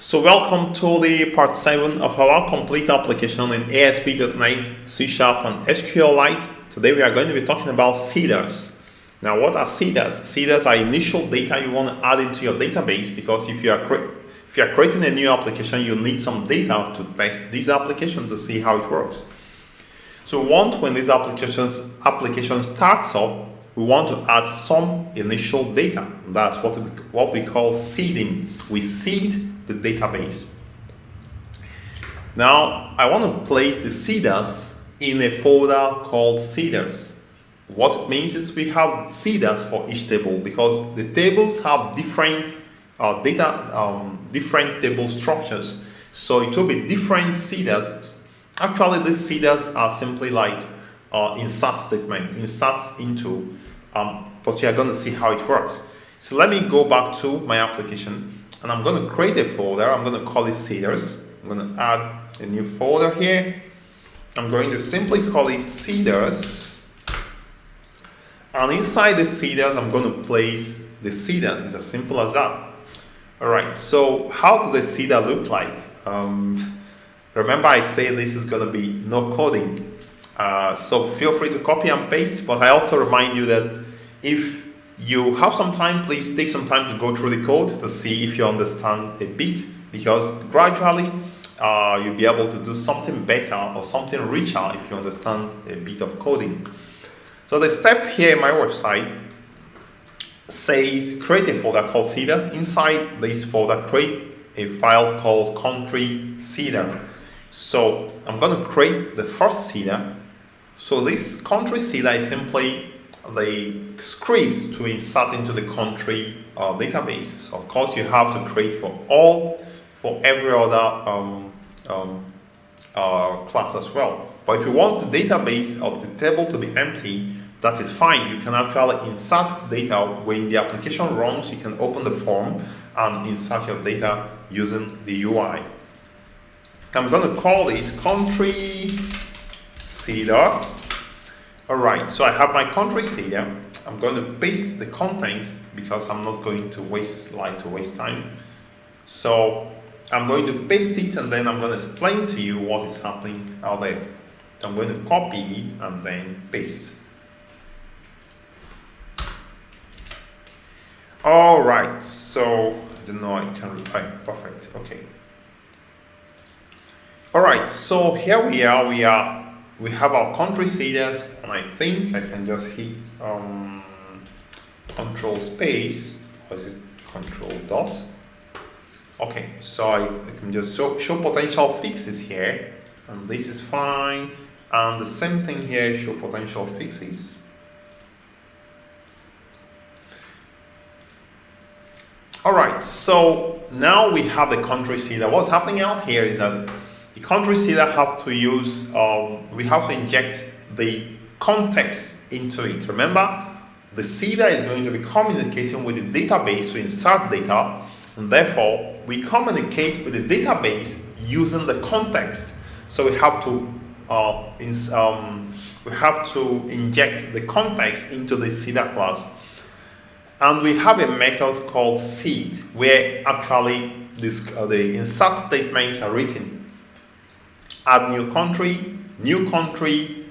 So welcome to the part 7 of our complete application in ASP.NET, C# and SQLite. Today we are going to be talking about seeders. Now what are seeders? Seeders are initial data you want to add into your database, because if you are creating a new application, you need some data to test this application to see how it works. So when this application starts up, we want to add some initial data. That's what we call seeding. We seed the database. Now I want to place the seeders in a folder called seeders. What it means is we have seeders for each table, because the tables have different different table structures. So it will be different seeders. Actually, these seeders are simply like insert statement, insert into, but you are going to see how it works. So let me go back to my application, and I'm going to create a folder. I'm going to call it seeders. I'm going to add a new folder here. I'm going to simply call it seeders, and inside the seeders I'm going to place the seeders. It's as simple as that. Alright, so how does the seeder look like? Remember I say this is going to be no coding, so feel free to copy and paste, but I also remind you that if you have some time, please take some time to go through the code to see if you understand a bit, because gradually you'll be able to do something better or something richer if you understand a bit of coding. So the step here in my website says create a folder called seeders. Inside this folder, create a file called country seeder. So I'm going to create the first seeder. So this country seeder is simply the script to insert into the country database. So of course you have to create for every other class as well. But if you want the database of the table to be empty, that is fine. You can actually insert data when the application runs. You can open the form and insert your data using the UI. I'm going to call this country seeder. Alright, so I have my country seeder. I'm going to paste the contents because I'm not going to waste time. So I'm going to paste it, and then I'm going to explain to you what is happening out there. I'm going to copy and then paste. Alright, so I don't know, I can reply. Perfect. Okay. Alright, so here we have our country seeders, and I think I can just hit control space, or is it control dots? Okay, so I can just show potential fixes here, and this is fine, and the same thing here, show potential fixes. Alright, so now we have the country seeder. What's happening out here is that the country seeder have to use, we have to inject the context into it. Remember, the seeder is going to be communicating with the database to insert data, and therefore we communicate with the database using the context. So we have to inject the context into the seeder class. And we have a method called seed, where actually the insert statements are written. Add new country,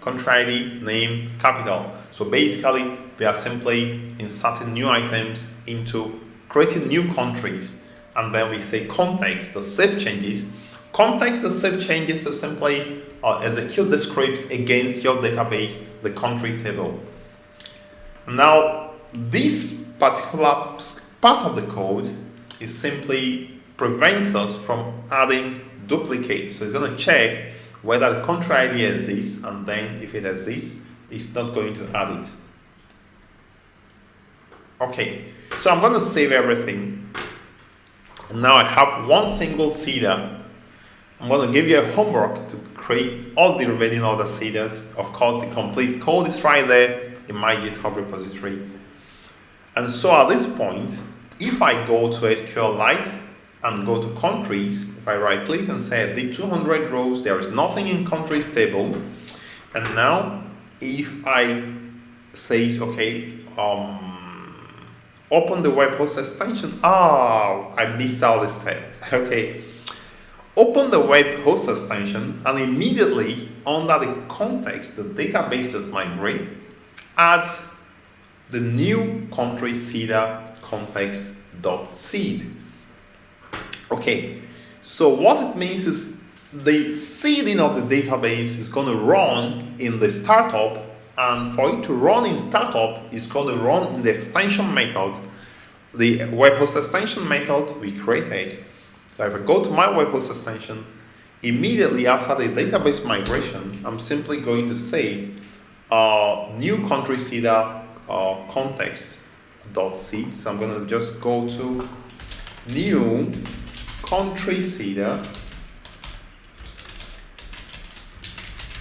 country ID, name, capital. So basically, we are simply inserting new items into creating new countries. And then we say context to save changes. Context to save changes to simply execute the scripts against your database, the country table. Now, this particular part of the code is simply prevents us from adding duplicates. So it's going to check whether the country ID exists, and then if it exists, it's not going to add it. Okay, so I'm going to save everything. And now I have one single seeder. I'm going to give you a homework to create all the remaining other seeders. Of course, the complete code is right there in my GitHub repository. And so at this point, if I go to SQLite and go to countries, if I right click and say the 200 rows, there is nothing in countries table. And now if I say okay, Open the web host extension. Oh, I missed out this step. Okay. Open the web host extension and immediately under the context, the database.migrate, add the new country seeder context.seed. Okay, so what it means is the seeding of the database is going to run in the startup, and for it to run in startup, it's going to run in the extension method, the web host extension method we created. So if I go to my web host extension, immediately after the database migration, I'm simply going to say new country seeder context.seed. So I'm going to just go to new country seeder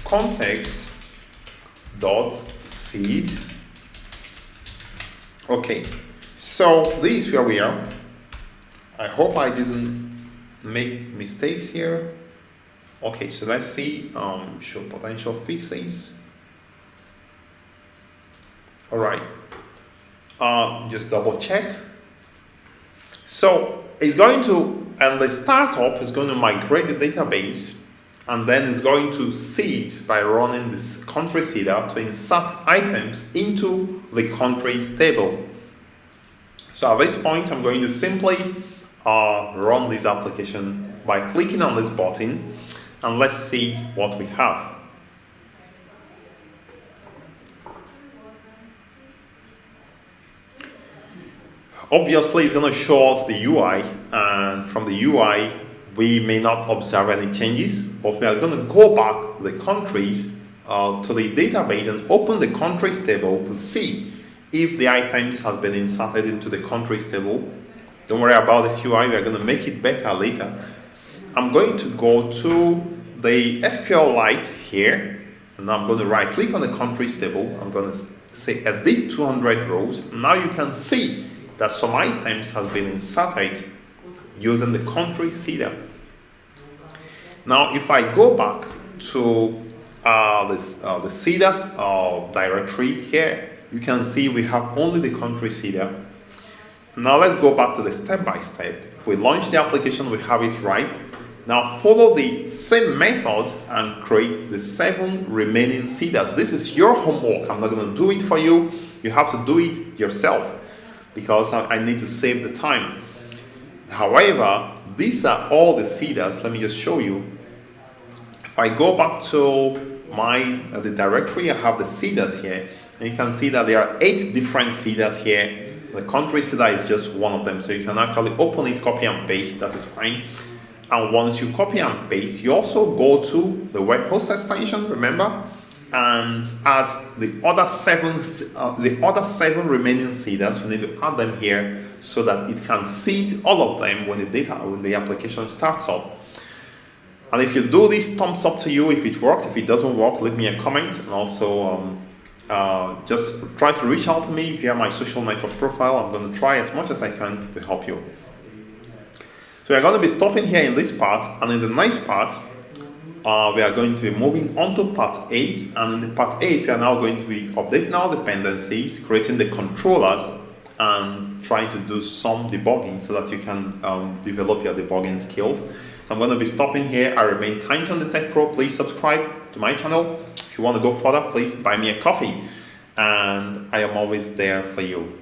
context.seed. Okay, so this is where we are. I hope I didn't make mistakes here. Okay, so let's see, show potential fixes. All right, just double check. So it's going to, and the startup is going to migrate the database, and then it's going to seed by running this country seeder to insert items into the countries table. So at this point, I'm going to simply run this application by clicking on this button, and let's see what we have. Obviously, it's going to show us the UI, and from the UI, we may not observe any changes, but we are going to go back the countries to the database and open the countries table to see if the items have been inserted into the countries table. Don't worry about this UI, we are going to make it better later. I'm going to go to the SQLite here, and I'm going to right click on the countries table. I'm going to say edit 200 rows. Now you can see that some items have been inserted using the country seeder. Now if I go back to the seeders directory here, you can see we have only the country seeder. Now let's go back to the step-by-step. If we launch the application, we have it right. Now follow the same method and create the 7 remaining seeders. This is your homework. I'm not going to do it for you. You have to do it yourself because I need to save the time. However, these are all the seeders. Let me just show you. If I go back to the directory, I have the seeders here. And you can see that there are 8 different seeders here. The country seeder is just one of them. So you can actually open it, copy and paste. That is fine. And once you copy and paste, you also go to the web host extension, remember, and add the other 7 remaining seeders. You need to add them here so that it can seed all of them when the application starts up. And if you do this, thumbs up to you if it worked. If it doesn't work, leave me a comment, and also just try to reach out to me via my social network profile. I'm going to try as much as I can to help you. So we're going to be stopping here in this part, and in the next part, we are going to be moving on to part 8, and in the part 8, we are now going to be updating our dependencies, creating the controllers, and trying to do some debugging so that you can develop your debugging skills. So I'm going to be stopping here. I remain Tanton the Tech Pro. Please subscribe to my channel. If you want to go further, please buy me a coffee, and I am always there for you.